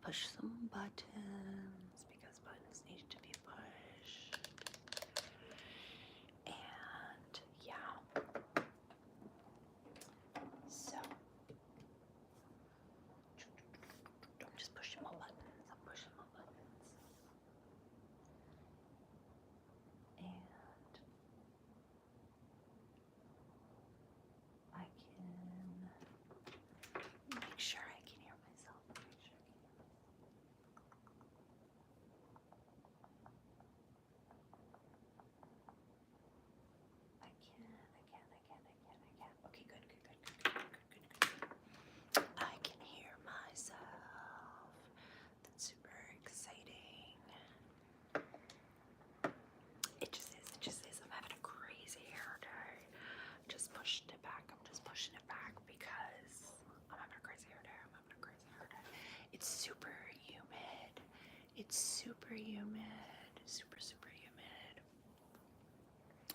push some buttons because buttons need to be pushed. And yeah. So I'm just pushing my buttons. I'm pushing my buttons. And I can make sure I can hear myself. I can. Okay, good. I can hear myself. That's super exciting. It just is. I'm having a crazy hair day. Just pushed it back. I'm just pushing it back because I'm having a crazy hair day. It's super humid. Super humid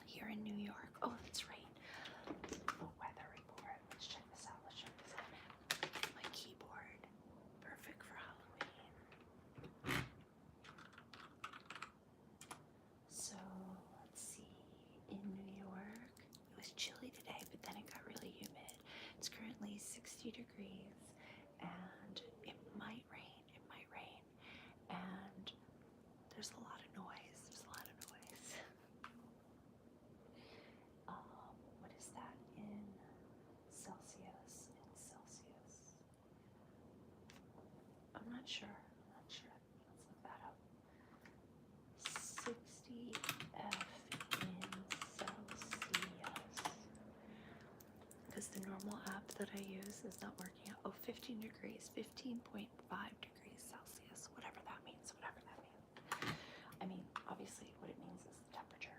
here in New York. Oh, that's right. Weather report. Let's check this out. My keyboard. Perfect for Halloween. So, let's see. In New York, it was chilly today, but then it got really humid. It's currently 60 degrees, and it might rain. And there's a lot of noise. What is that in Celsius? I'm not sure. Let's look that up. 60 F in Celsius. Because the normal app that I use is not working out. Oh, 15 degrees. 15.5 degrees Celsius. Whatever that means. I mean, obviously what it means is the temperature.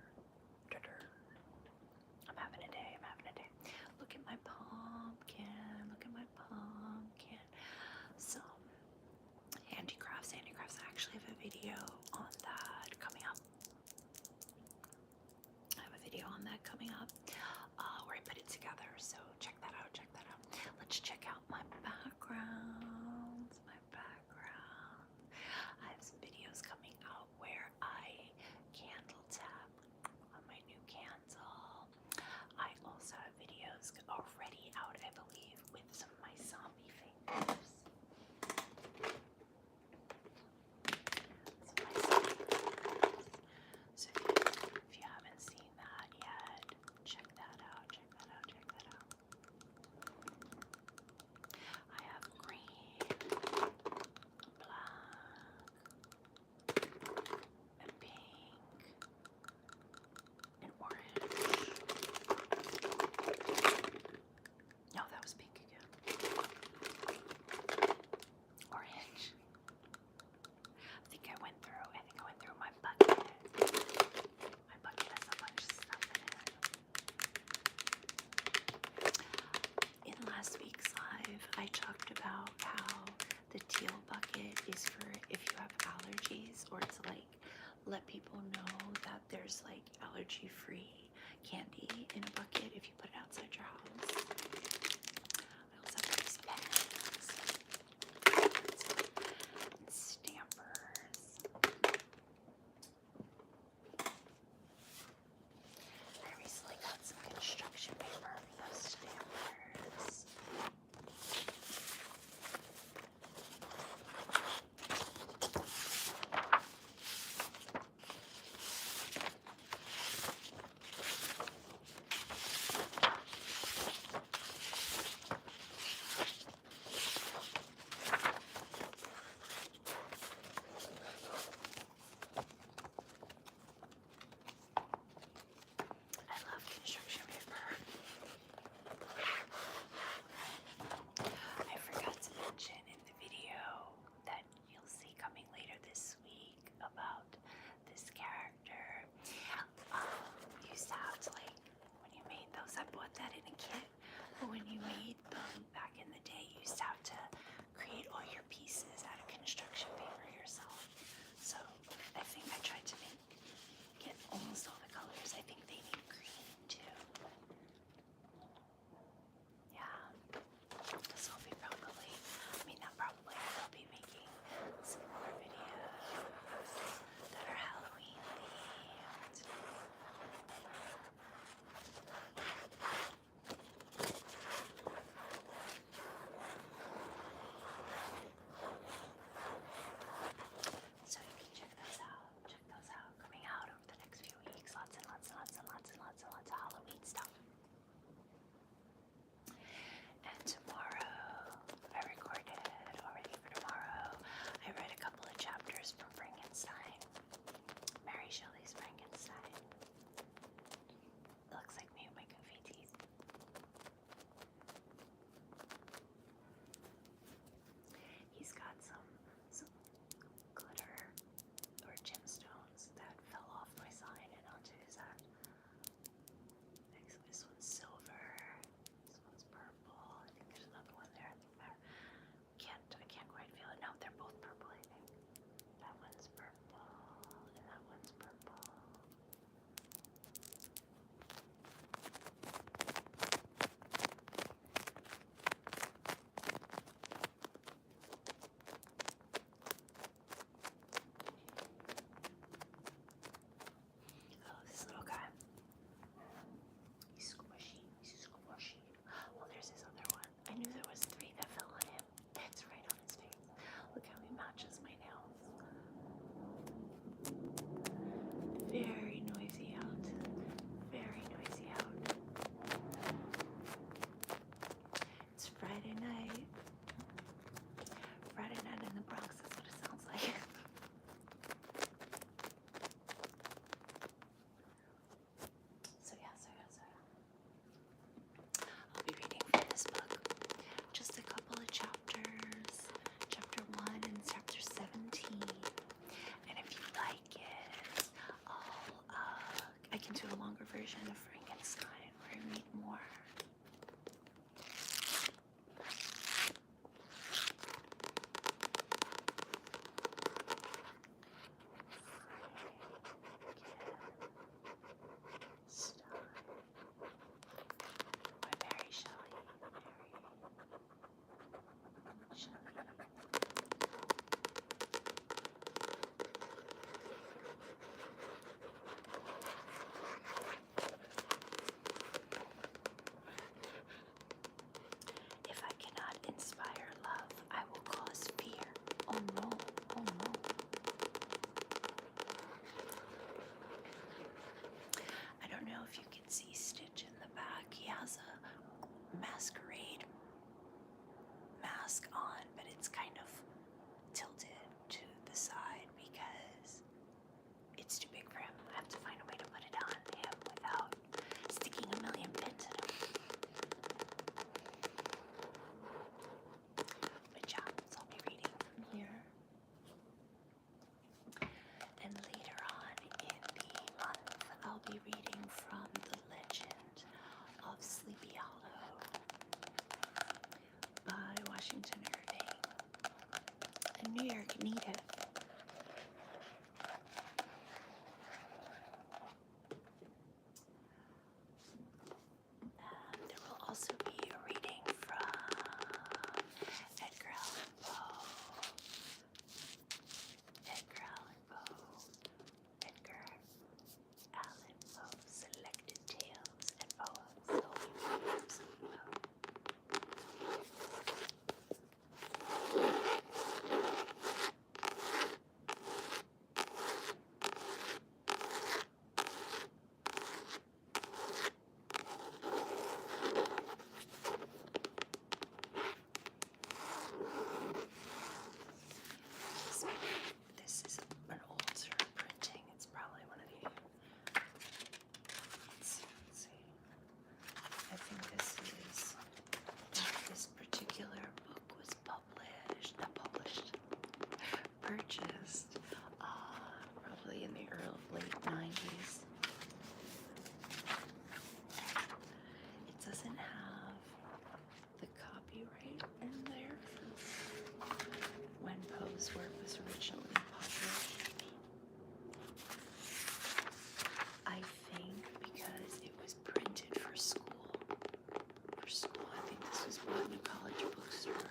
I'm having a day. Look at my pumpkin. Some handicrafts. I actually have a video on that coming up. Where I put it together. So check that out. Let's check out my backgrounds. I have some videos coming out where I candle tap on my new candle. I also have videos already out, I believe, with some of my zombie fingers. So if you haven't seen that yet, check that out. I have green, black, and pink, and orange. No, that was pink again. Orange. I think I went through my bucket. My bucket has a bunch of stuff in it. In last week's live, I talked about how the teal bucket is for if you have allergies, or to like let people know that there's like allergy-free candy in a bucket if you put it outside your house. I also have these pens and stampers. I recently got some construction paper for those stampers. can do a longer version of Frankenstein where I read more. If I cannot inspire love, I will cause fear. Oh no, oh no. I don't know if you can see Stitch in the back. He has a masquerade mask on, but it's kind of tilted to the side because it's too big for him. I have to find a way to put it on him without sticking a million pins in him. But yeah, so I'll be reading from here. And later on in the month, I'll be reading from The Legend of Sleepy Hollow by Washington Irving, a New York native. There will also be a reading from Edgar Allan Poe. Edgar Allan Poe selected tales and poems. So we will read some Poe. This is an older printing. It's probably one of the. Let's see. I think this particular book was purchased probably in the late 90s. It doesn't have the copyright in there for when Poe's work was originally published. I think because it was printed for school. I think this was bought in a college bookstore.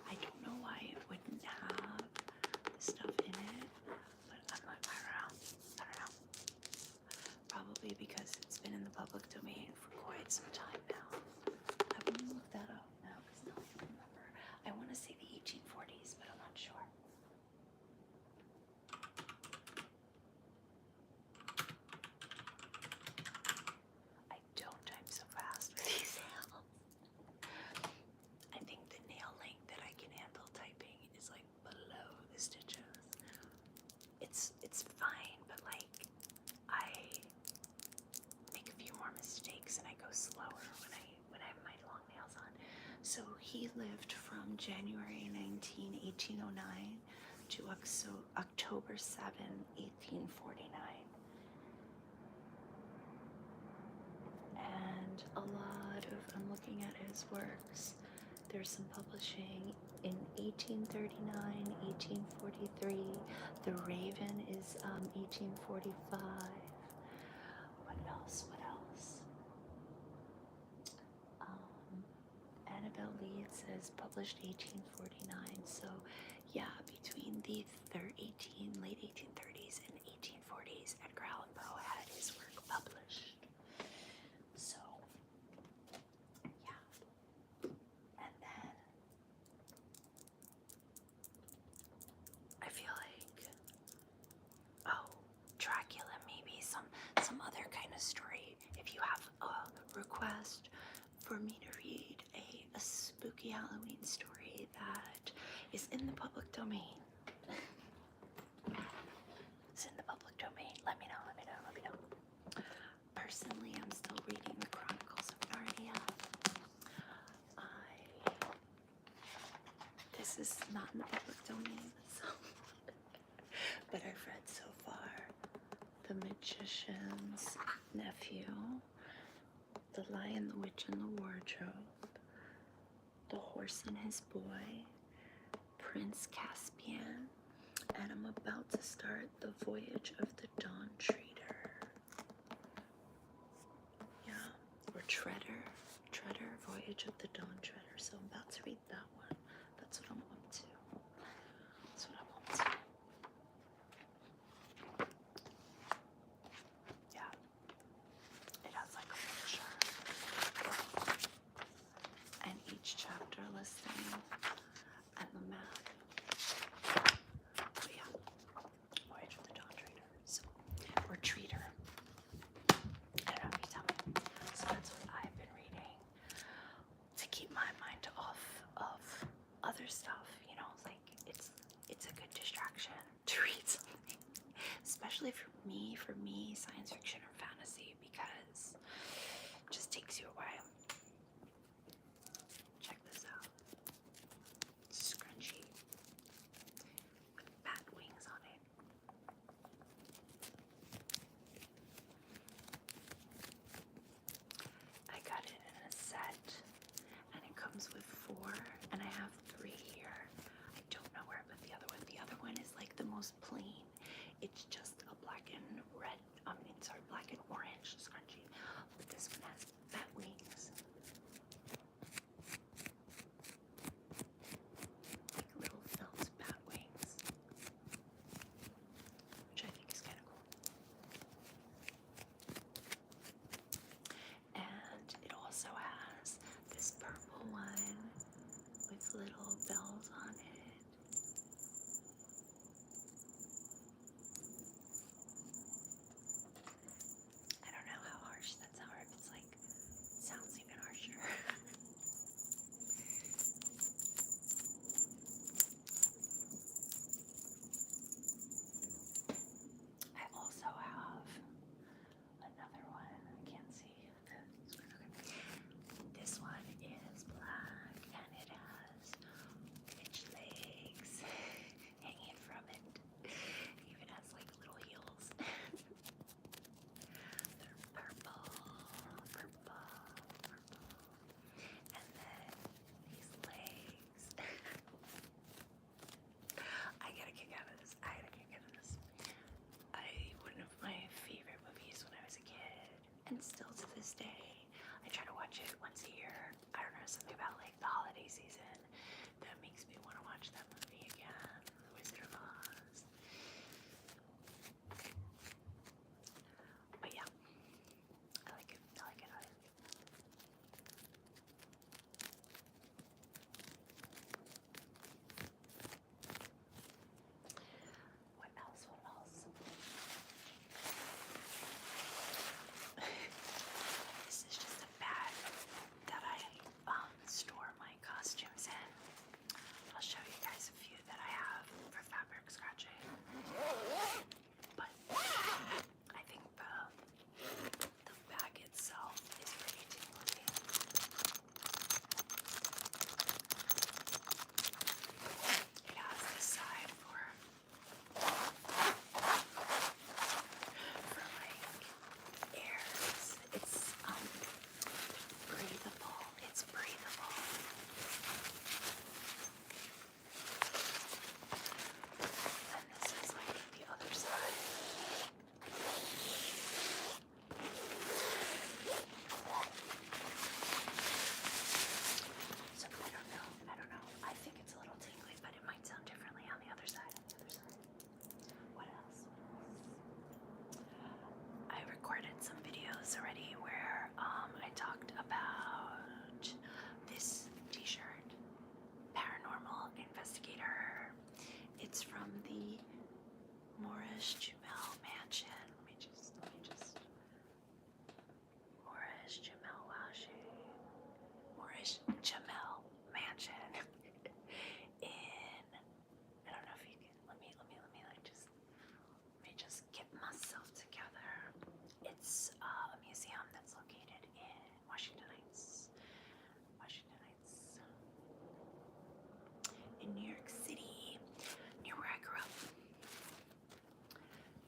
I don't know why it wouldn't have the stuff in it, but I don't know. Probably because it's been in the public domain for quite some time now. I will look that up now because now I remember. I want to say the 1840s, but I'm not sure. I don't type so fast with these nails. I think the nail length that I can handle typing is like below the stitches. It's fine, but like I make a few more mistakes and I go slower when I have my long nails on. So he lived from January 19, 1809 to October 7, 1849. And a lot of, I'm looking at his works, there's some publishing in 1839, 1843. The Raven is 1845. What else? Annabelle Lee, it says published 1849. So yeah, between the late 1830s and 1840s, Edgar Allan Poe had his work published. So yeah. And then I feel like, Dracula, maybe some other kind of story. If you have a request for me to read a spooky Halloween story that is in the public domain. It's in the public domain. Let me know. Personally, I'm still reading the Chronicles of Narnia. This is not in the public domain, so but I've read so far the The Magician's Nephew, The Lion, the Witch, and the Wardrobe, The Horse and His Boy, Prince Caspian, and I'm about to start The Voyage of the Dawn Treader. Yeah, or Treader, Voyage of the Dawn Treader. So I'm about to read that one. That's what I'm up to. That's what I'm up to. Yeah, it has like a picture and each chapter listing and the map. But yeah, Voyage of the Dawn Treader. So, or Treater. I don't know, you tell me. So that's what I've been reading to keep my mind off of other stuff, you know, like it's a good distraction to read something, especially for me, science fiction or fantasy, because it just takes you away. Check this out. Scrunchy with bat wings on it. I got it in a set, and it comes with 4, and I have 3 here. I don't know where I put the other one. The other one is like the most plain. It's just a black and orange scrunchie. But this one has bat wings. Like little felt bat wings. Which I think is kind of cool. And it also has this purple one with little bells on it. I don't know how harsh that's or if it's like sounds even harsher. I also have another one. I can't see. This one is black and it has witch legs hanging from it. It even has like little heels. They're purple. And then these legs. I get a kick out of this. One of my favorite movies when I was a kid, and still to this day, I try to watch it once a year. I don't know, something about like the holiday season that makes me want to watch that movie again, The Wizard of Oz. But yeah, I like it. What else? This is just a bag that I store my costumes in. I'll show you guys a few that I have for fabric scratching. But I think the bag itself is pretty tingly. It has this side for like airs. It's breathable. And this is like the other side. So I don't know. I think it's a little tingly, but it might sound differently on the other side. What else? I recorded some videos already where I talked about this t-shirt, Paranormal Investigator. It's from the Moorish Jamel Mansion. Let me just Moorish Jamel Mansion in, I don't know if you can, let me just get myself together. It's a museum that's located in Washington Heights, in New York City, near where I grew up.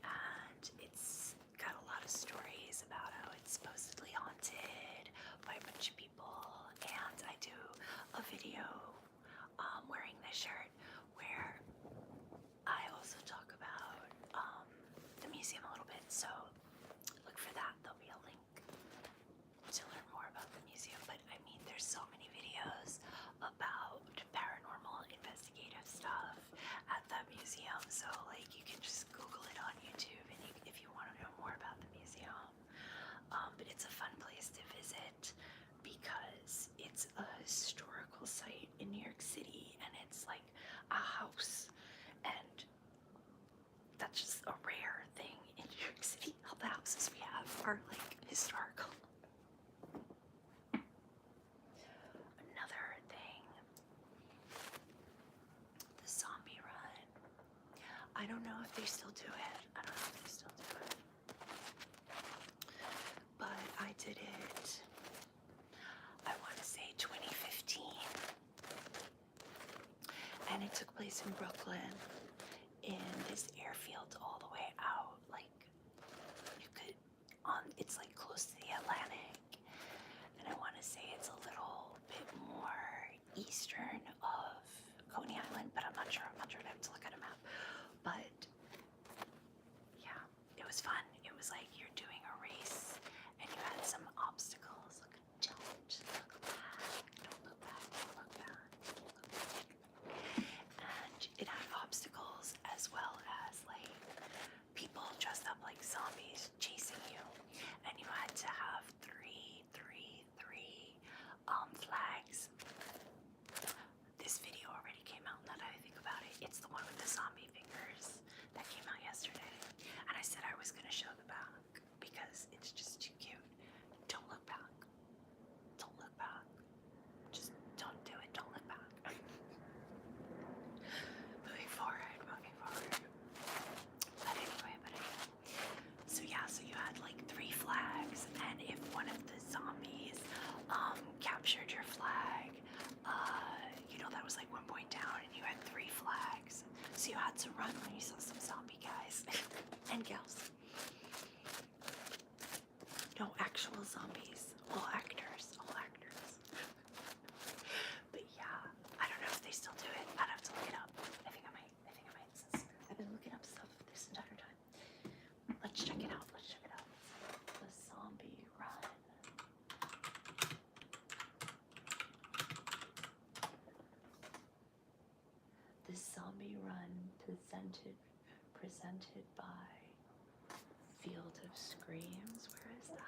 And it's there's so many videos about paranormal investigative stuff at that museum, so like you can just Google it on YouTube and if you want to know more about the museum. But it's a fun place to visit because it's a historical site in New York City, and it's like a house, and that's just a rare thing in New York City. All the houses we have are like historical. Another thing, the zombie run. I don't know if they still do it. But I did it, I want to say 2015. And it took place in Brooklyn, in this airfield all the way out. Like, you could, it's like close to the Atlantic. And I want to say it's a little bit more eastern of Coney Island, but I'm not sure. I have to look at a map. But yeah, it was fun. It was like you're doing a race and you had some obstacles. Look, don't look back. Don't look back. Don't look back. Don't look back. And it had obstacles as well as like people dressed up like zombies chasing you. And you had to have three flags. This video already came out now that I think about it. It's the one with the zombie fingers that came out yesterday. And I said I was going to show the back because it's just too cute. Don't look back. Don't look back. Just don't do it. Don't look back. Moving forward. But anyway. So yeah, so you had like 3 flags, and if one of the zombies captured your flag, that was like 1 point down, and you had 3 flags. So you had to run when you saw some zombie guys and gals. No, actual zombies. All actors. But yeah, I don't know if they still do it. I'd have to look it up. I think I might, since I've been looking up stuff this entire time. Let's check it out. The zombie run. The zombie run presented by Field of Screams. Where is that?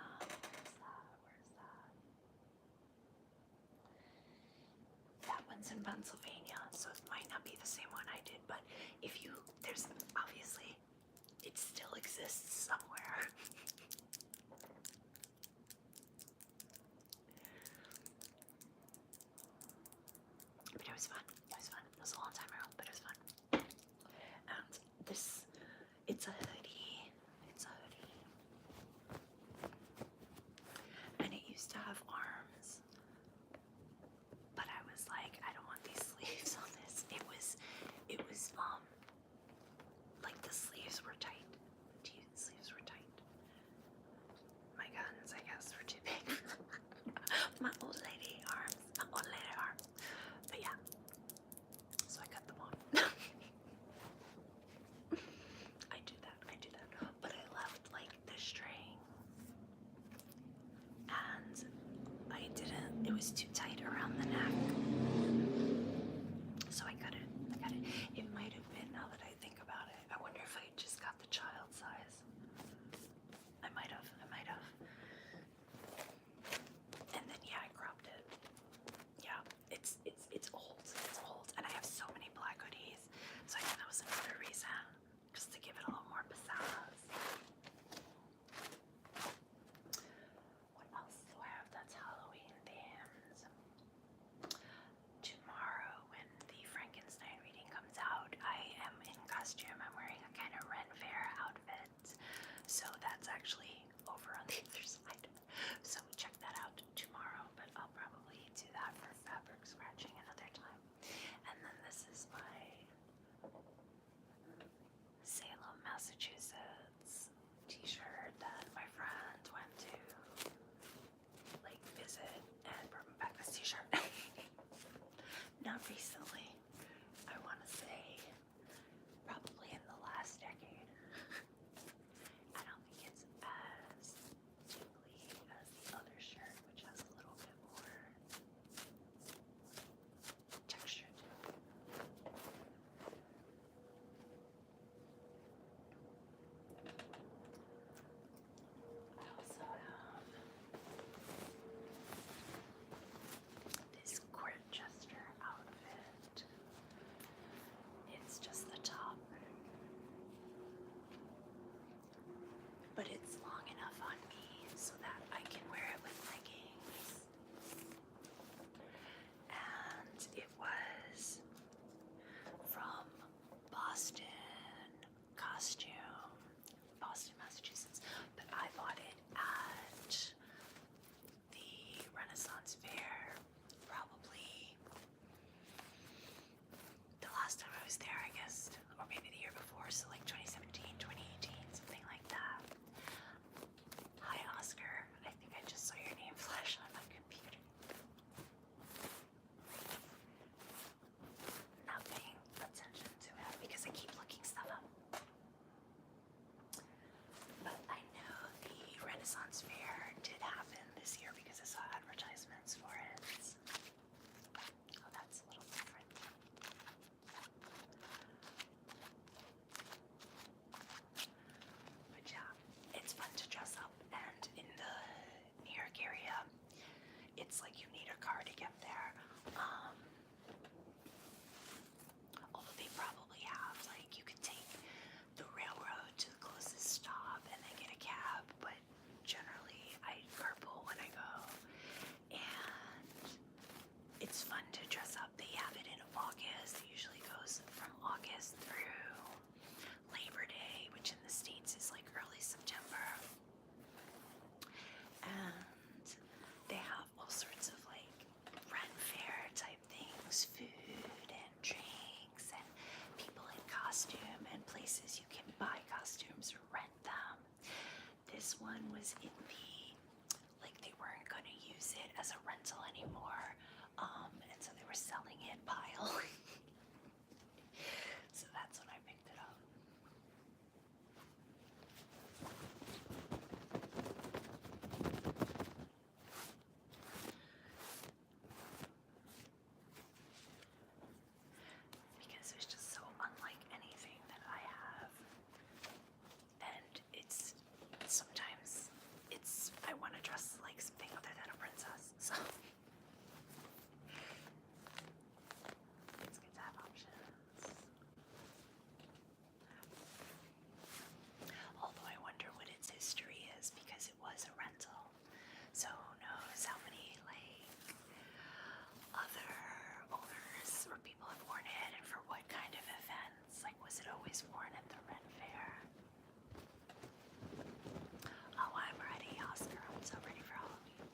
That one's in Pennsylvania, so it might not be the same one I did, but there's obviously, it still exists somewhere. But it was fun. It was a long time ago, but it was fun. And it's a hoodie. And it used to have arms. But I was like, I don't want these sleeves on this. It was like the sleeves were tight. My guns, I guess, were too big. My old lady arms. But yeah. So I cut them off. I do that. But I left like the string. And it was too tight around the neck. So I cut it. It might have been, now that I think about it, I wonder if I just got the child size. I might have. And then yeah, I cropped it. Yeah, it's old, and I have so many black hoodies, so I think that was another reason, just to give it a little more pizzazz. What else do I have that's Halloween themed? it's like you need a car to get there. Although they probably have, like, you could take the railroad to the closest stop and then get a cab, but generally I carpool when I go. And it's fun to dress up. They have it in August. It usually goes from August through Labor Day, which in the States is like early September. And they have all sorts of like Ren Fair type things, food and drinks and people in costume and places you can buy costumes or rent them. This one was in the, like, they weren't going to use it as a rental anymore, and so they were selling it pile. So that's when I picked it up. Because it's just so unlike anything that I have, and it's sometimes I want to dress like something other than a princess, so it's good to have options. Although I wonder what its history is, because it was a rental, so who knows how many like other owners or people have worn it and for what kind of events. Like, was it always worn at the Ren Fair? Oh, I'm ready, Oscar. I'm so ready for Halloween.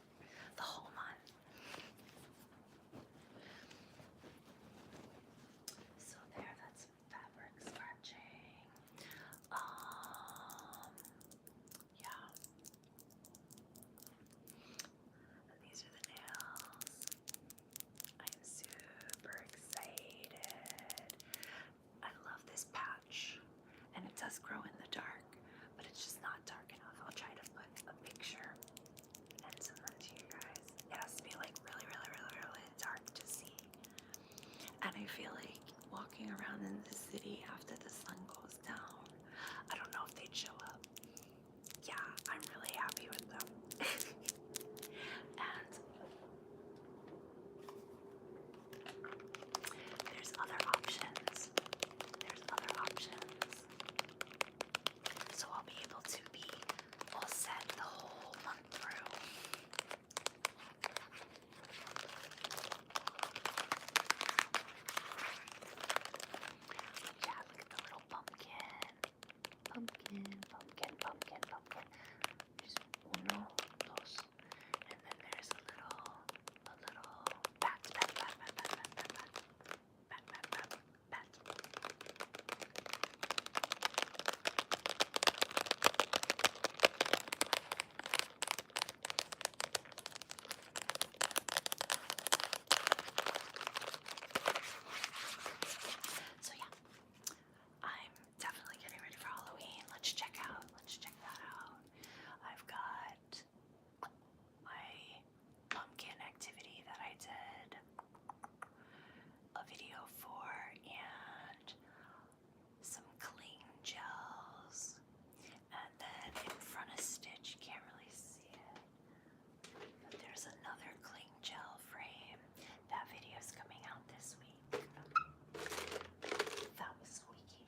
The whole month. So there, that's fabric scratching. Yeah. And these are the nails. I'm super excited. I love this patch. And it does grow in the dark, but it's just not dark enough. I'll try to put a picture and send them to you guys. It has to be like really, really, really, really dark to see. And I feel like walking around in the city after the sun goes down, I don't know if they'd show up. Yeah, I'm really happy with them. And there's other options. So I'll be able to be all set the whole month through. Yeah, look at the little pumpkin. Pumpkin. Just uno, dos. And then there's a little bat. So yeah, I'm definitely getting ready for Halloween. Let's check that out. I've got my pumpkin activity that I did a video for, and some cling gels, and then in front of Stitch, you can't really see it, but there's another cling gel frame. That video's coming out this week. That was squeaky.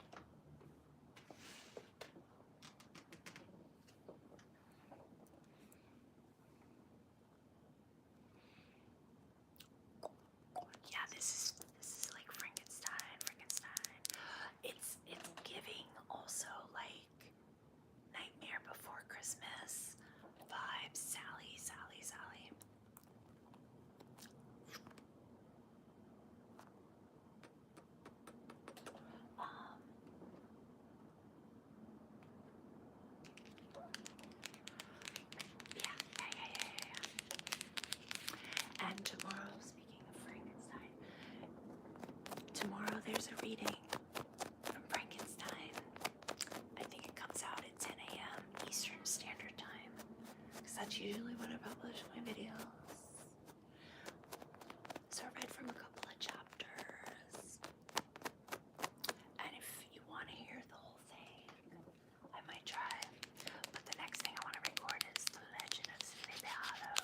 Yeah, this is like Frankenstein. It's giving also like Nightmare Before Christmas vibes. Sally. Yeah. And tomorrow, speaking of Frankenstein, tomorrow there's a reading from Frankenstein. I think it comes out at 10 a.m. Eastern Standard Time, because that's usually when I publish my videos. So I read from a couple of chapters, and if you want to hear the whole thing, I might try. But the next thing I want to record is The Legend of Sleepy Hollow.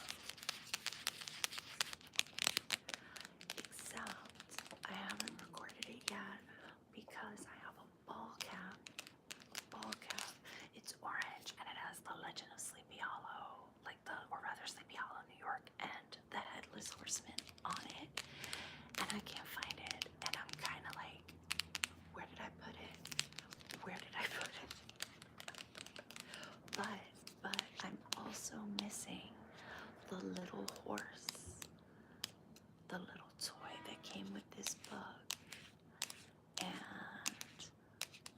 Headless Horseman on it, and I can't find it, and I'm kind of like, where did I put it? Where did I put it? But I'm also missing the little horse, the little toy that came with this book, and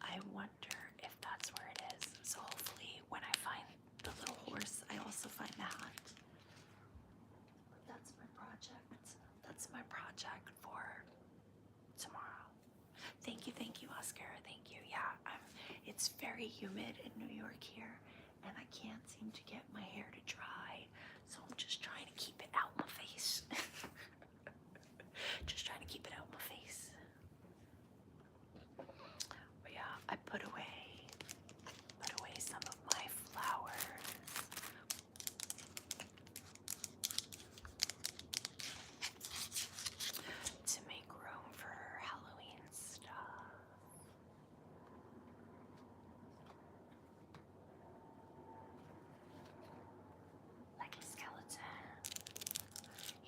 I wonder if that's where it is. So hopefully when I find the little horse, I also find the hat. That's my project. That's my project for tomorrow. Thank you, Oscar. Thank you. Yeah, it's very humid in New York here, and I can't seem to get my hair to dry, so I'm just trying to keep it out my face. Just trying to keep it out my face. But yeah, I put away some of my flowers. To make room for Halloween stuff. Like a skeleton.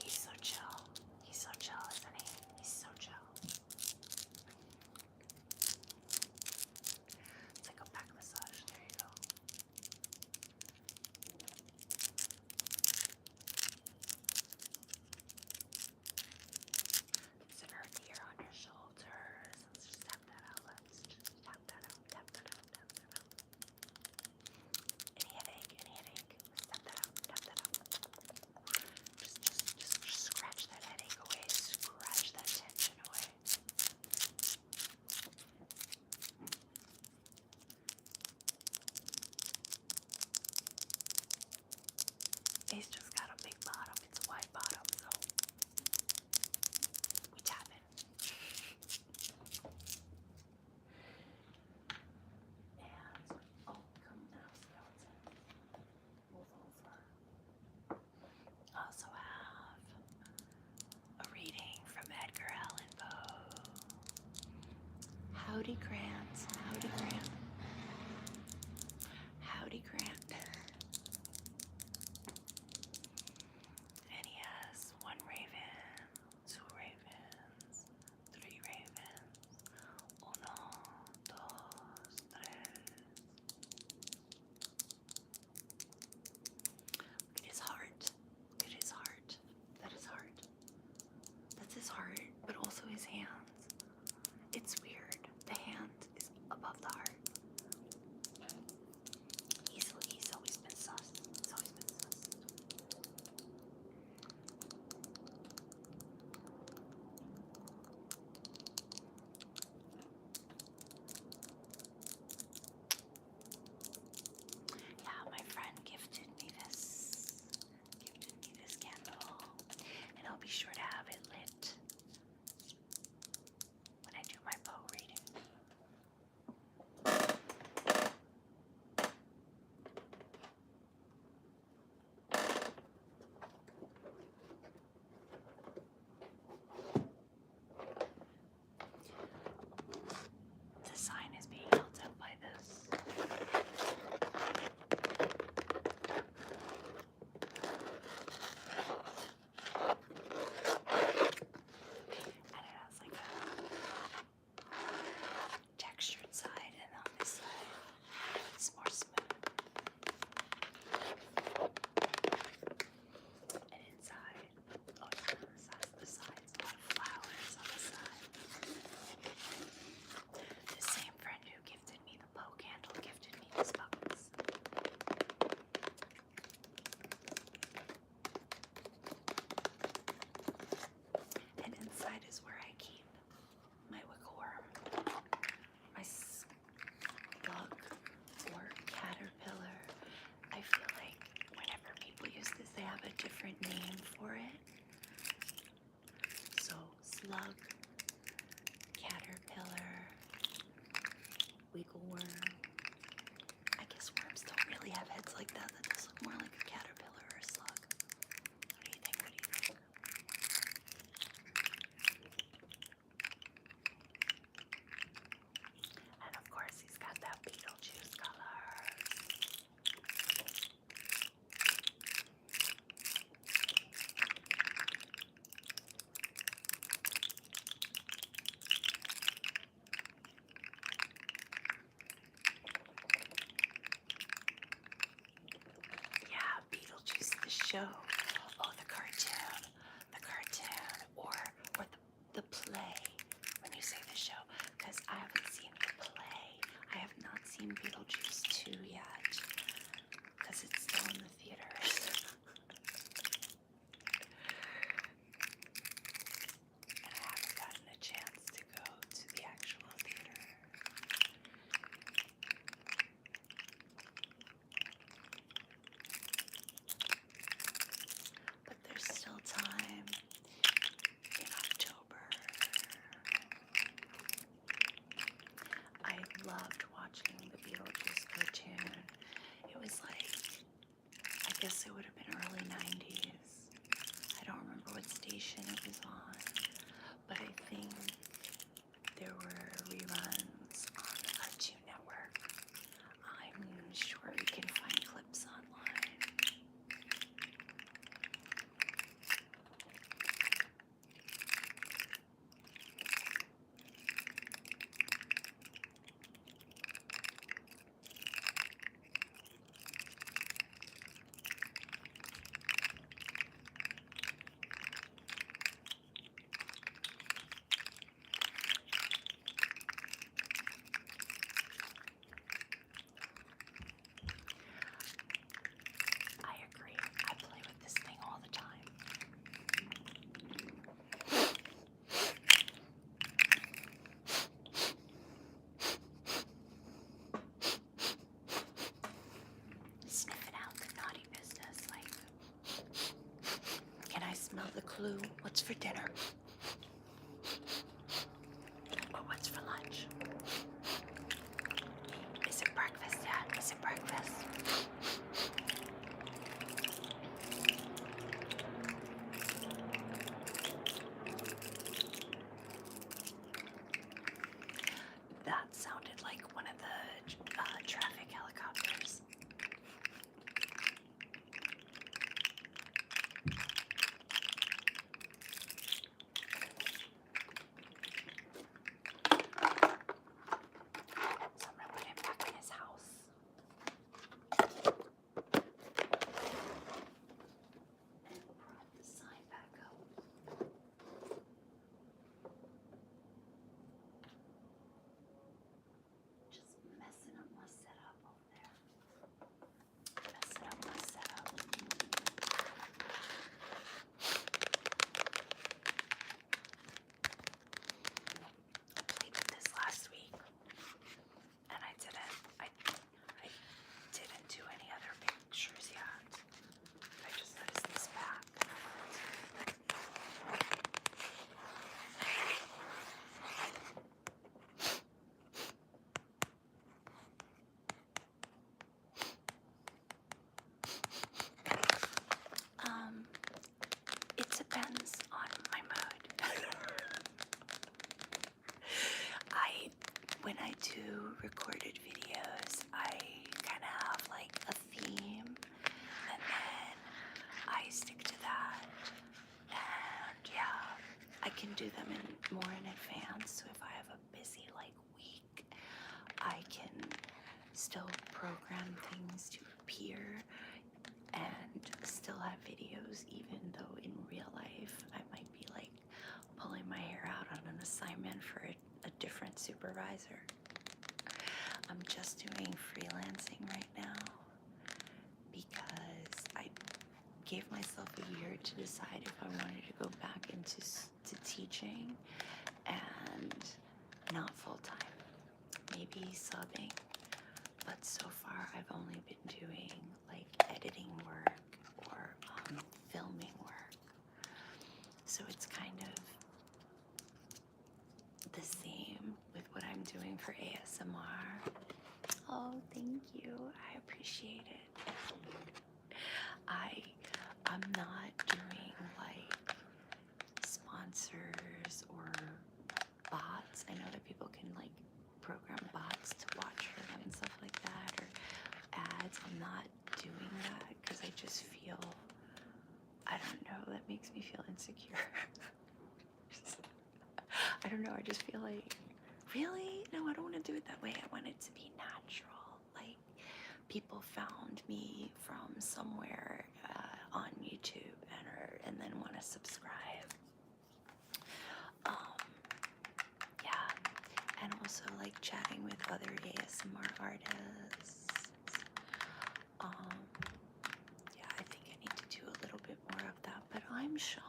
He's so chill. He's so chill, isn't he? He's so chill. It's like a back massage. There you go. Is it hurt here on your shoulders? Let's just tap that out. Let's just tap that out. Tap that out. Tap that out. Any headache? Any headache? Let's tap that out. Tap that out. Just scratch that headache away. Scratch that tension away. It's just got a big bottom. It's a wide bottom, so we tap it. And come now, skeleton. Move over. Also have a reading from Edgar Allan Poe. Howdy, Grant. Howdy, Grant. Howdy, Grant. And he has 1 raven, 2 ravens, 3 ravens. 1, 2, 3. Look at his heart. Look at his heart. That is heart. That's his heart, but also his hands. It's weird. The hand is above the heart. He's always been sus. He's always been sus. Yeah, my friend gifted me this candle, and I'll be sure to have it lit when I do my Poe reading. The sign is being held up by this. And it has like a textured side, and on this side it's more smooth. And inside, oh, it's on the sides, a lot of flowers on the side. The same friend who gifted me the Poe candle gifted me this box. And inside is where I keep my wickleworm, my slug or caterpillar. I feel like whenever people use this, they have a different name for it. So slug, caterpillar, wiggleworm. I guess worms don't really have heads like that. That does look more like a caterpillar or a slug. What do you think? What do you think? And of course, he's got that Beetlejuice color. what station it was on, but I think there were reruns on the Cartoon Network. I'm sure you can find clips online. Smell the clue. What's for dinner? Or what's for lunch? Is it breakfast, Dad? Is it breakfast? That sounded like one of the traffic helicopters. Depends on my mood. When I do recorded videos, I kind of have like a theme, and then I stick to that. And yeah, I can do them more in advance. So if I have a busy like week, I can still program things to appear and still have videos, even though in real life I might be like pulling my hair out on an assignment for a different supervisor. I'm just doing freelancing right now because I gave myself a year to decide if I wanted to go back into teaching, and not full-time, maybe subbing. But so far, I've only been doing like editing work or filming work. So it's kind of the same with what I'm doing for ASMR. Oh, thank you. I appreciate it. I'm not doing like sponsors or bots. I know that people can like program bots to watch for them and stuff like that, or ads. I'm not doing that because I just feel, I don't know, that makes me feel insecure. I don't know, I just feel like, really? No, I don't want to do it that way. I want it to be natural. Like, people found me from somewhere on YouTube and then want to subscribe. Yeah, and also like chatting with other ASMR artists. Yeah, I think I need to do a little bit more of that, but I'm shy.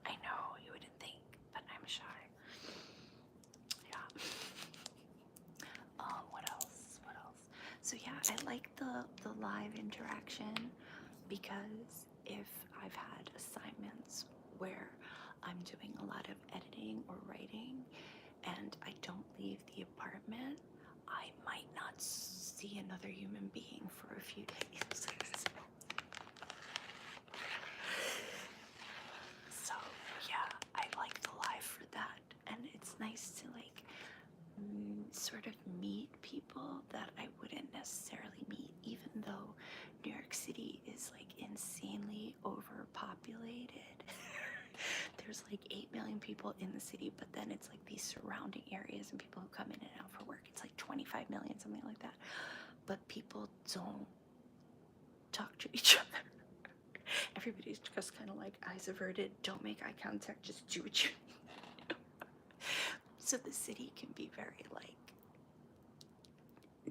I know you wouldn't think, but I'm shy. Yeah. What else? What else? So yeah, I like the live interaction, because if I've had assignments where I'm doing a lot of editing or writing and I don't leave the apartment, I might not see another human being for a few days. sort of meet people that I wouldn't necessarily meet, even though New York City is like insanely overpopulated. There's like 8 million people in the city, but then it's like these surrounding areas and people who come in and out for work. It's like 25 million, something like that. But people don't talk to each other. Everybody's just kind of like eyes averted, don't make eye contact, just do what you need. So the city can be very like,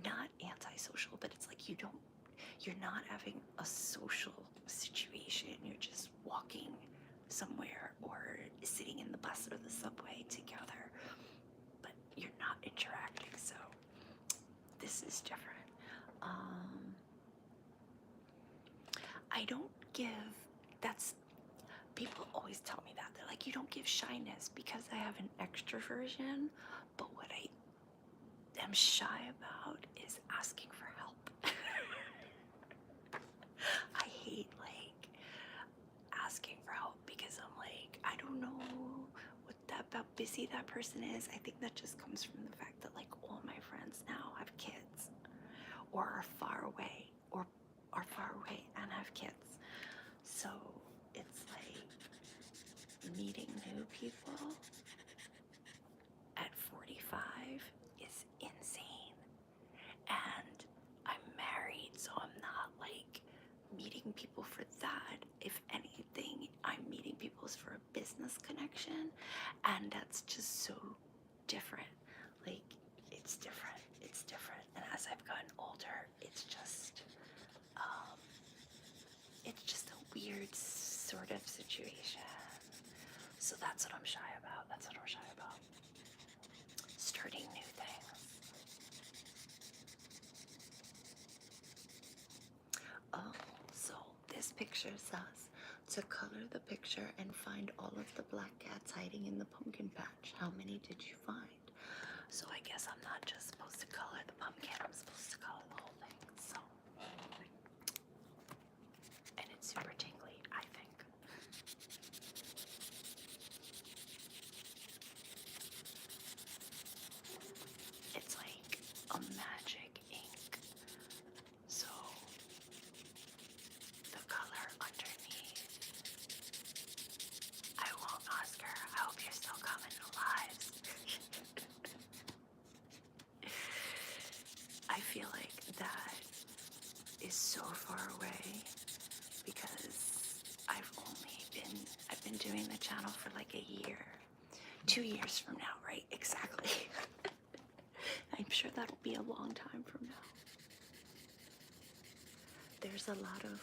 not antisocial, but it's like you're not having a social situation. You're just walking somewhere or sitting in the bus or the subway together, but you're not interacting. So this is different. I don't give, that's, people always tell me that. They're like, you don't give shyness because I have an extroversion, but what I am shy about is asking for help. I hate like asking for help because I'm like, I don't know what that about busy that person is. I think that just comes from the fact that like all my friends now have kids or are far away and have kids. So it's like meeting new people at 45 is insane. And I'm married, so I'm not like meeting people for that. If anything, I'm meeting people for a business connection, and that's just so different. Like, it's different. And as I've gotten older, it's just a weird sort of situation. So that's what I'm shy about. Starting new things. Oh, so this picture says to color the picture and find all of the black cats hiding in the pumpkin patch. How many did you find? So I guess I'm not just supposed to color the pumpkin, I'm supposed to color the whole thing. So, and it's super tingly, I think. It's like a magic ink. So the color underneath, I won't, Oscar. I hope you're still coming alive. I feel like that is so far away because I've been doing the channel for like a year. 2 years from now, right? Exactly. I'm sure that'll be a long time from now. There's a lot of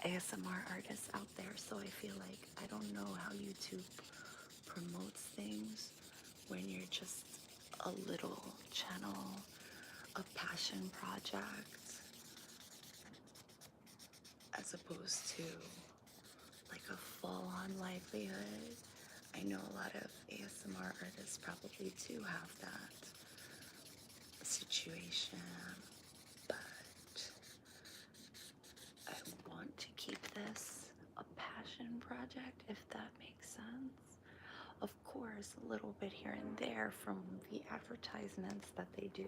ASMR artists out there, so I feel like I don't know how YouTube promotes things when you're just a little channel, a passion project, as opposed to like a full-on livelihood. I know a lot of ASMR artists probably do have that situation, but I want to keep this a passion project, if that makes sense. Of course, a little bit here and there from the advertisements that they do,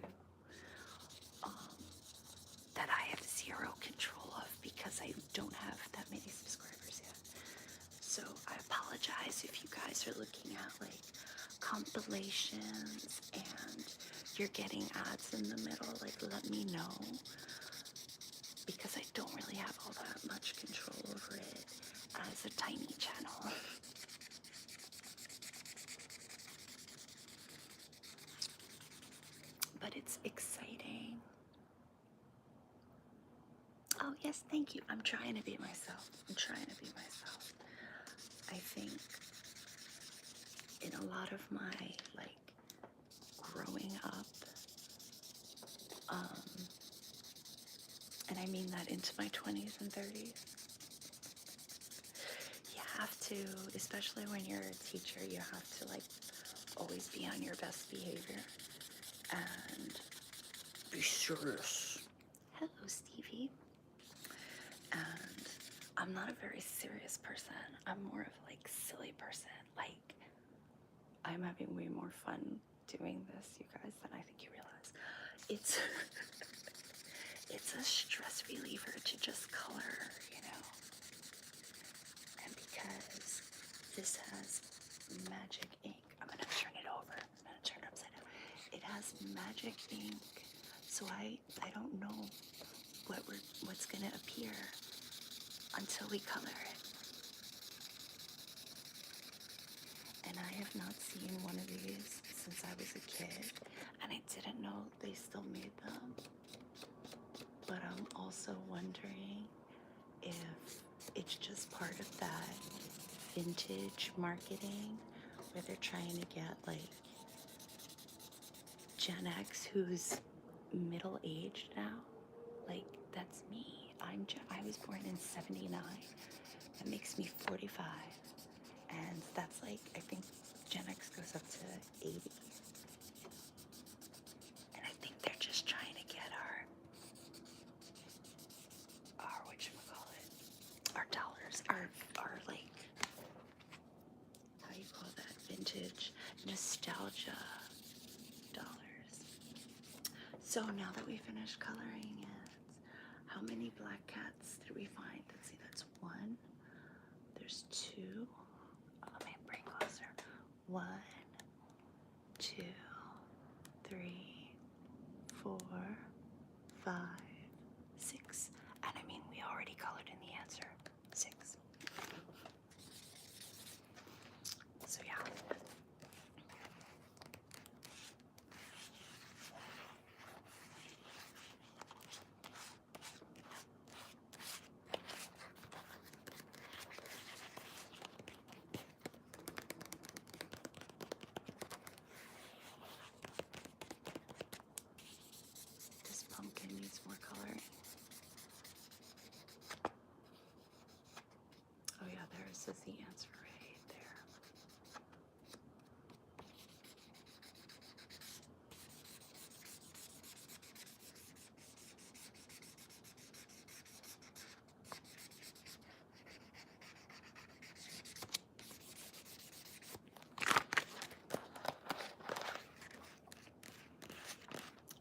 that I have zero control of because I don't have that many subscribers yet. So I apologize if you guys are looking at like compilations and you're getting ads in the middle. Like, let me know, because I don't really have all that much control over it as a tiny channel. But it's exciting. Oh yes, thank you. I'm trying to be myself. I think in a lot of my like growing up, and I mean that into my 20s and 30s, you have to, especially when you're a teacher, you have to like always be on your best behavior and be serious. Hello, Stevie. And I'm not a very serious person. I'm more of like silly person. Like, I'm having way more fun doing this, you guys, than I think you realize. It's it's a stress reliever to just color, you know. And because this has magic ink, I'm gonna turn it over. I'm gonna turn it upside down. It has magic ink, so I don't know what's gonna appear until we color it. And I have not seen one of these since I was a kid, and I didn't know they still made them. But I'm also wondering if it's just part of that vintage marketing where they're trying to get like Gen X who's middle-aged now. Like, that's me. I was born in 79. That makes me 45. And that's like, I think Gen X goes up to 80. And I think they're just trying to get our whatchamacallit, our dollars, our like, how you call that, vintage nostalgia dollars. So now that we finished coloring it, how many black cats did we find? Let's see, that's one. There's two. Let me bring closer. 1, 2, 3, 4, 5, 6. And I mean, we already colored in the answer. 6. So yeah. This pumpkin needs more coloring. Oh yeah, there it says the answer right there.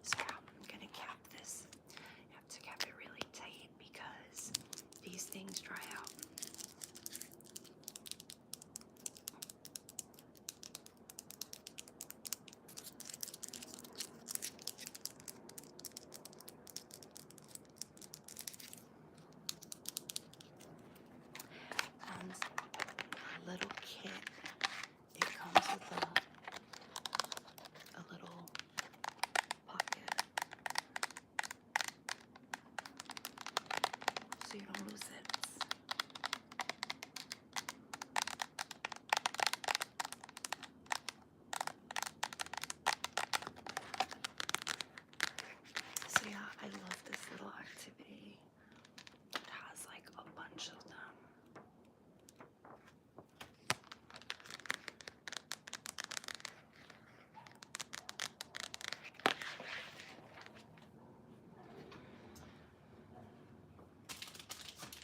So yeah, I'm gonna cap this. You have to cap it really tight because these things dry out. And a little kit, it comes with a little pocket so you don't lose it. So yeah, I love this little activity. It has like a bunch of them.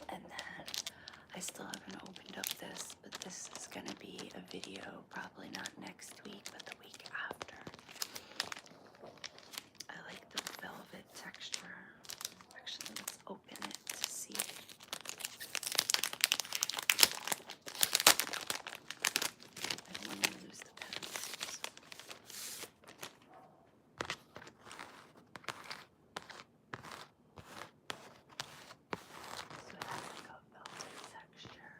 And then I still haven't opened up this, but this is gonna be a video probably not next week, but the week after. I like the velvet texture. Actually, let's open it to see. I don't want to lose the pencils. So it has like a velvet texture.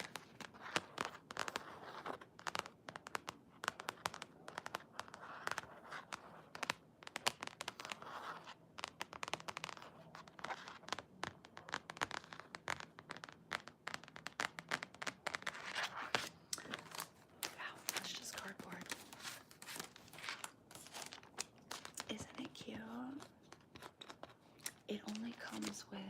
Wow, that's just cardboard. Isn't it cute? It only comes with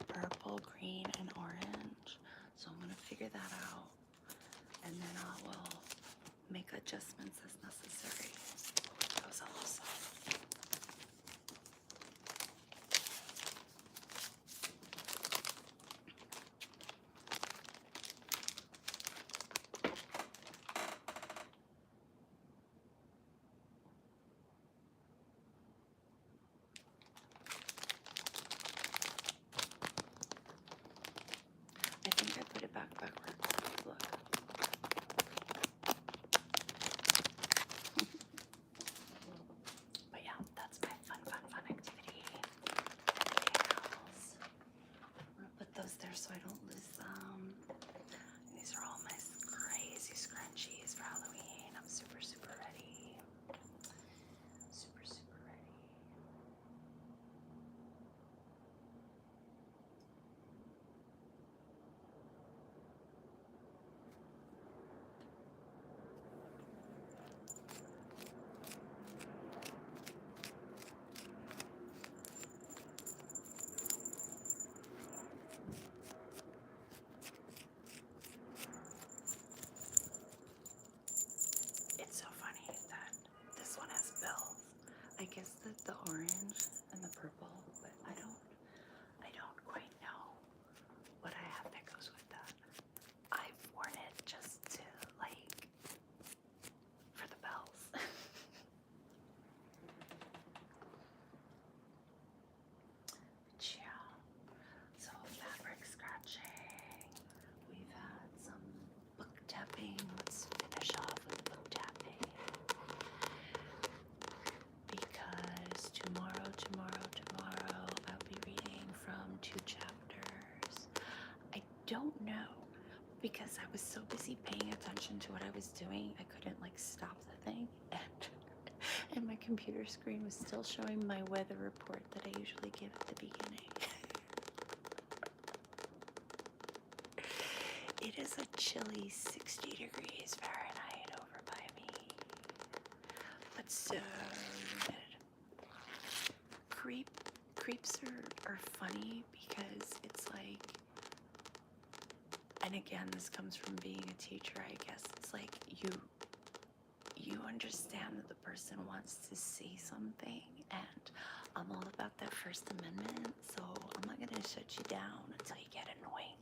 purple, green, and orange. So I'm gonna figure that out. And then I will make adjustments as necessary. That was a little soft. put it back backwards. Look. But yeah, that's my fun activity. Anything else? I'm gonna put those there so I don't lose them. These are all my crazy scrunchies for Halloween. I'm super ready. Super ready. It's so funny that this one has bells. I guess the orange and the purple, but I don't quite know what I have that goes with that. I've worn it just to like for the bells. Yeah. So fabric scratching. We've had some book tapping. Let's finish off with book tapping. Because tomorrow I'll be reading from 2 chapters. I don't know, because I was so busy paying attention to what I was doing, I couldn't like stop the thing, and my computer screen was still showing my weather report that I usually give at the beginning. It is a chilly 60 degrees Fahrenheit over by me, but so good. Creeps are funny because it's like, and again, this comes from being a teacher, I guess. It's like you understand that the person wants to say something, and I'm all about that First Amendment, so I'm not gonna shut you down until you get annoying.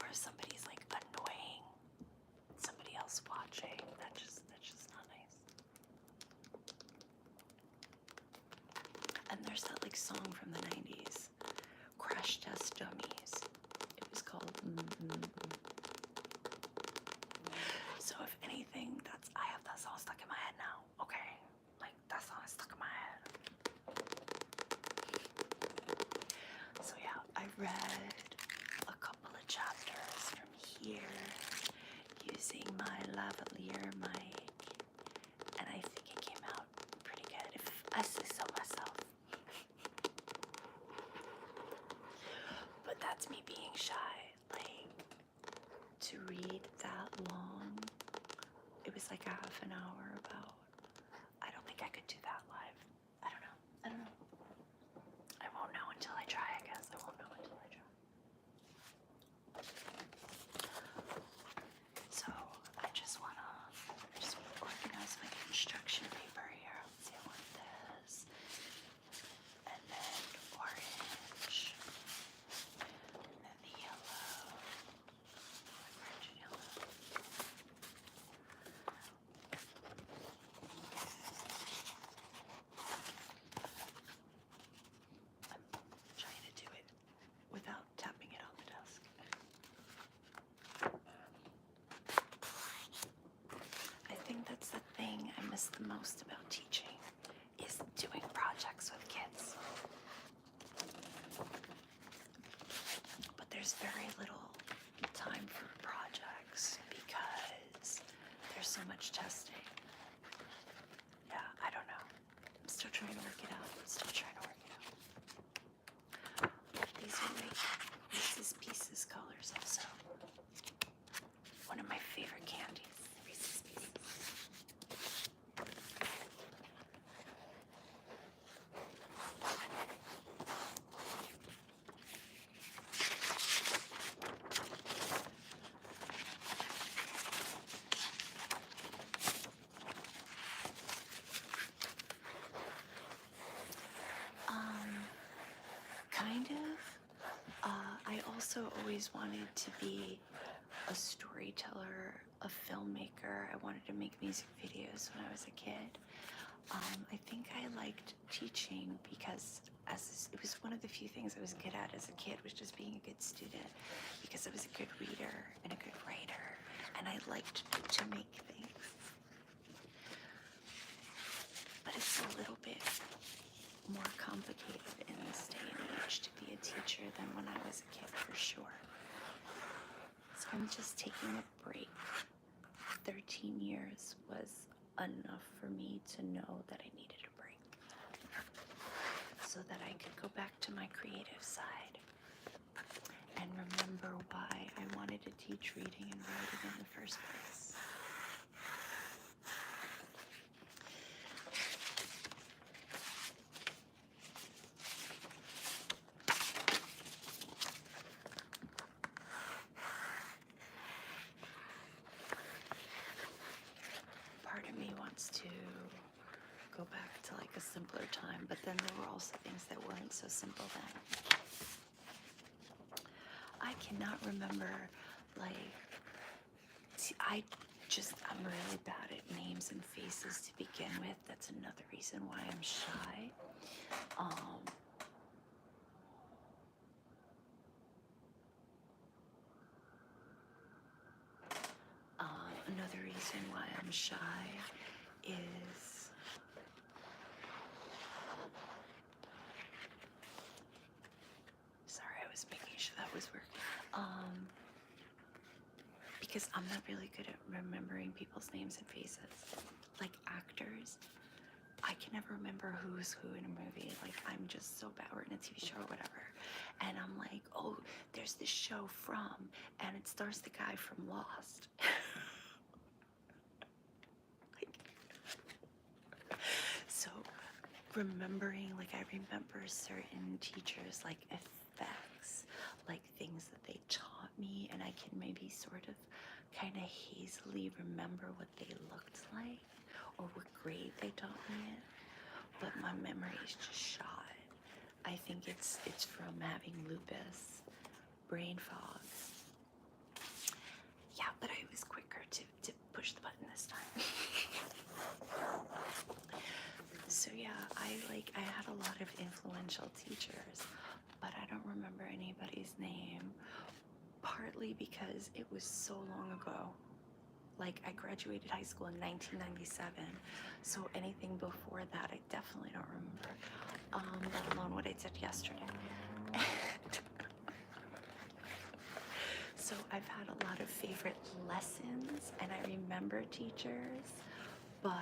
Or if somebody's like annoying somebody else watching, that's just not nice. And there's that like song from the 90s, Crash Test Dummies. It was called So if anything, I have that song stuck in my head now, okay? Like, that song is stuck in my head. So yeah, I read a couple of chapters from here using my lavalier mic, and I think it came out pretty good, if I say so myself. But that's me being shy. Like, to read that long, it was like a half an hour about, I don't think I could do that live. I don't know. I won't know until I try, I guess. I won't know until I try. So I just wanna organize my construction paper here. Let's see, I want this. And then orange. And then the yellow. Orange and yellow. I'm trying to do it without tapping it on the desk. I think that's the thing I miss the most about teaching, is doing projects with kids. But there's very little time for projects because there's so much testing. Yeah, I don't know. I'm still trying to work it out. These are like Reese's Pieces colors also. One of my favorite candies, Reese's Pieces. Kind of. I also always wanted to be a storyteller, a filmmaker. I wanted to make music videos when I was a kid. I think I liked teaching because it was one of the few things I was good at as a kid, was just being a good student. because I was a good reader and a good writer, and I liked to make things. But it's a little bit more complicated in this day and age to be a teacher than when I was a kid, for sure. So I'm just taking a break. 13 years was enough for me to know that I needed a break, so that I could go back to my creative side and remember why I wanted to teach reading and writing in the first place. Part of me wants to go back to like a simpler time, but then there were also things that weren't so simple then. I cannot remember, like, I'm really bad at names and faces to begin with. That's another reason why I'm shy. Another reason why I'm shy is sorry, I was making sure that was working. Because I'm not really good at remembering people's names and faces. Like actors, I can never remember who's who in a movie. Like, I'm just so bad, or in a TV show or whatever. And I'm like, oh, there's this show from, and it stars the guy from Lost. So remembering, like, I remember certain teachers, like effects, like things that they taught me, and I can maybe sort of kind of hazily remember what they looked like or what grade they taught me in, but my memory is just shot. I think it's from having lupus, brain fog. Yeah, but I was quicker to push the button this time. So yeah, I had a lot of influential teachers, but I don't remember anybody's name, partly because it was so long ago. Like, I graduated high school in 1997, so anything before that I definitely don't remember, let alone what I did yesterday. So I've had a lot of favorite lessons, and I remember teachers, but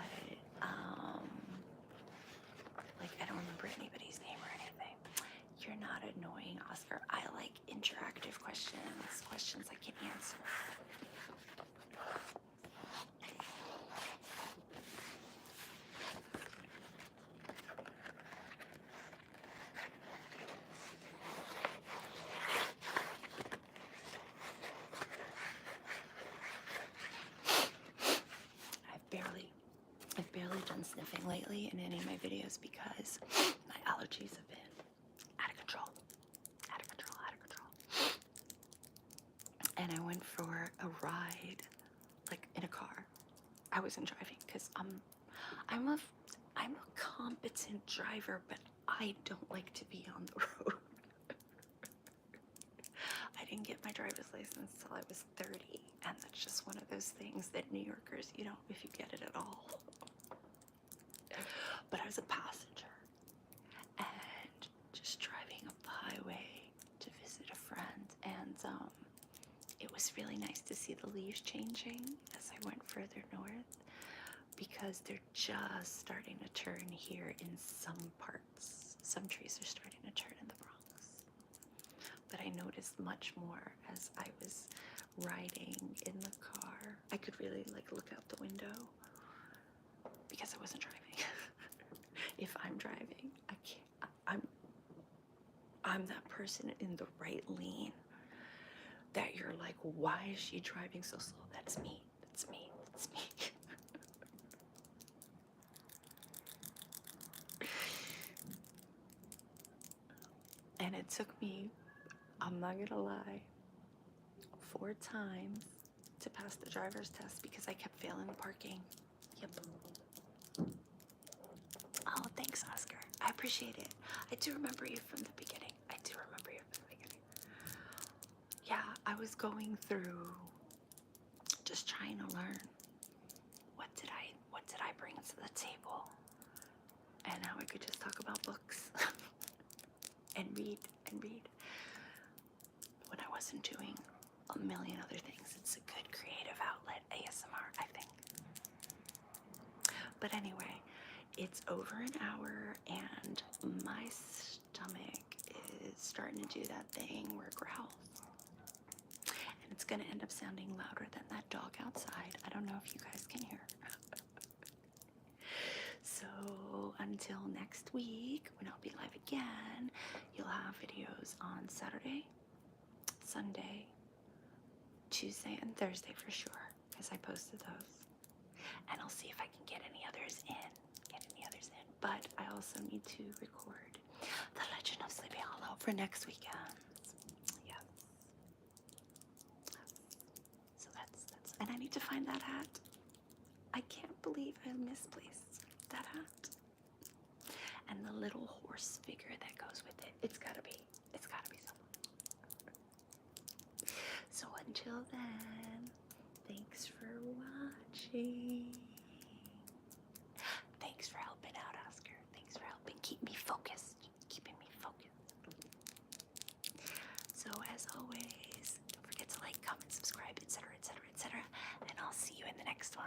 like, I don't remember anybody's name or anything. You're not annoying, Oscar. I like interactive questions I can answer. I've barely done sniffing lately in any of my videos because my allergies have been out of control. And I went for a ride, like in a car. I wasn't driving because I'm a competent driver, but I don't like to be on the road. I didn't get my driver's license till I was 30, and that's just one of those things that New Yorkers, you don't, if you get it at all. But I was a passenger, and just driving up the highway to visit a friend, and it was really nice to see the leaves changing as I went further north, because they're just starting to turn here in some parts. Some trees are starting to turn in the Bronx. But I noticed much more as I was riding in the car. I could really like look out the window because I wasn't driving. If I'm driving, I can't. I'm that person in the right lane that you're like, why is she driving so slow? That's me. That's me. That's me. And it took me, I'm not gonna lie, 4 times to pass the driver's test because I kept failing the parking. Yep. Oh, thanks, Oscar. I appreciate it. I do remember you from the beginning. Yeah, I was going through just trying to learn what did I bring to the table, and how I could just talk about books and read when I wasn't doing a million other things. It's a good creative outlet, ASMR, I think. But anyway, it's over an hour and my stomach is starting to do that thing where it growls. And it's going to end up sounding louder than that dog outside. I don't know if you guys can hear. So until next week, when I'll be live again, you'll have videos on Saturday, Sunday, Tuesday, and Thursday for sure, because I posted those. And I'll see if I can get any others in. But I also need to record The Legend of Sleepy Hollow for next weekend. Yes. So that's, and I need to find that hat. I can't believe I misplaced that hat. And the little horse figure that goes with it. It's gotta be somewhere. So until then, thanks for watching. Thanks for helping out, Oscar. Thanks for helping keeping me focused. So as always, don't forget to like, comment, subscribe, etc. And I'll see you in the next one.